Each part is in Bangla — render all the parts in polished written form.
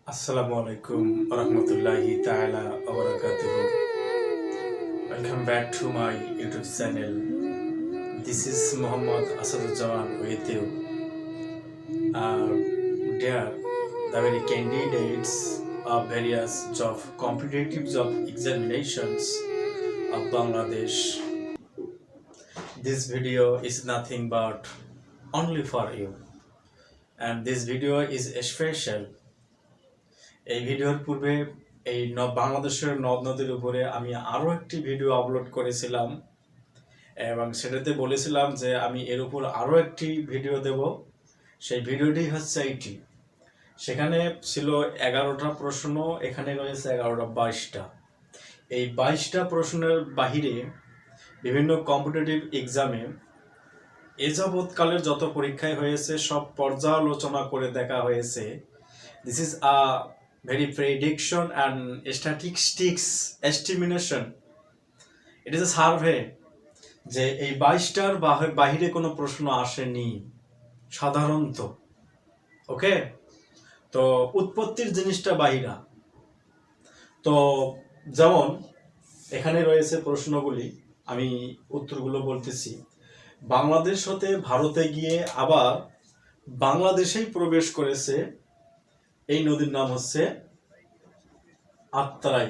Assalamu alaikum warahmatullahi ta'ala wabarakatuh. Welcome back to my YouTube channel. This is Muhammad Asaduzzaman with you. Dear, the very candidates of various competitive job examinations of Bangladesh. This video is nothing but only for you. And this video is special. এই ভিডিওর পূর্বে এই বাংলাদেশের নদ নদীর উপরে আমি আরও একটি ভিডিও আপলোড করেছিলাম এবং সেটাতে বলেছিলাম যে আমি এর উপর আরও একটি ভিডিও দেব। সেই ভিডিওটি হচ্ছে এইটি। সেখানে ছিল 11টা প্রশ্ন, এখানে রয়েছে 11টা 22টা। এই 22টা প্রশ্নের বাহিরে বিভিন্ন কম্পিটিটিভ এক্সামে এ যাবৎকালের যত পরীক্ষায় হয়েছে সব পর্যালোচনা করে দেখা হয়েছে। This is a very prediction and statistics estimation. It is a survey যে এই 22টার বাহিরে কোনো প্রশ্ন আসেনি সাধারণত। ওকে, তো উৎপত্তির জিনিসটা বাহিরা। তো যেমন এখানে রয়েছে প্রশ্নগুলি, আমি উত্তরগুলো বলতেছি। বাংলাদেশ হতে ভারতে গিয়ে আবার বাংলাদেশেই প্রবেশ করেছে এই নদীর নাম হচ্ছে আত্রাই।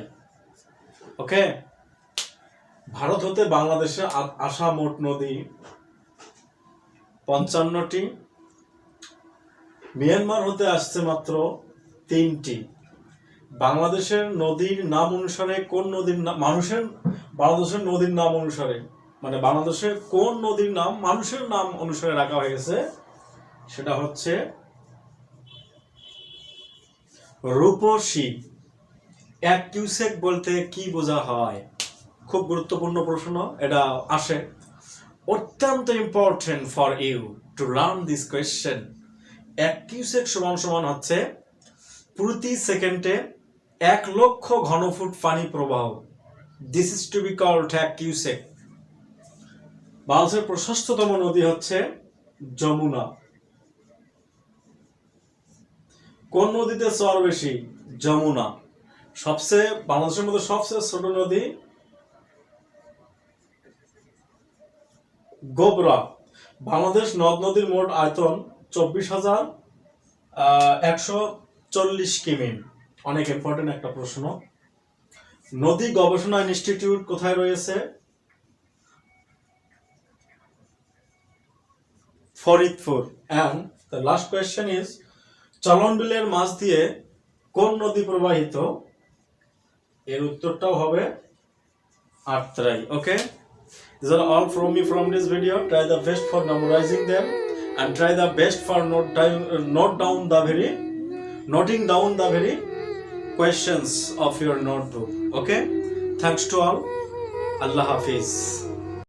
ওকে, ভারত হতে বাংলাদেশে আসা মোট নদী 55টি। মিয়ানমার হতে আসছে মাত্র 3টি। বাংলাদেশের নদীর নাম অনুসারে কোন নদীর নাম বাংলাদেশের নদীর নাম অনুসারে, মানে বাংলাদেশের কোন নদীর নাম মানুষের নাম অনুসারে রাখা হয়েছে সেটা হচ্ছে রূপসী। 1 কিউসেক বলতে কি বোঝা হয়? খুব গুরুত্বপূর্ণ প্রশ্ন, এটা আসে। অত্যন্ত important for you to learn this question. 1 cusec সমান হচ্ছে প্রতি সেকেন্ডে 1 লক্ষ ঘনফুট পানি প্রবাহ। This is to be called 1 cusec. বাংলাদেশের প্রশস্ততম নদী হচ্ছে যমুনা। কোন নদীতে চর বেশি? যমুনা। বাংলাদেশের মধ্যে সবচেয়ে ছোট নদী গোবরা। বাংলাদেশ নদ নদীর মোট আয়তন 24,140 কিমি। অনেক ইম্পর্টেন্ট একটা প্রশ্ন। নদী গবেষণা ইনস্টিটিউট কোথায় রয়েছে? Faridpur. And the last question is, চলন বিলের মাঝ দিয়ে কোন নদী প্রবাহিত? এর উত্তরটাও হবে আত্রাই। ওকে, these are all from me from this video. Try the best for memorizing them and try the best for noting down the very questions of your notebook. Okay, thanks to all. Allah Hafiz.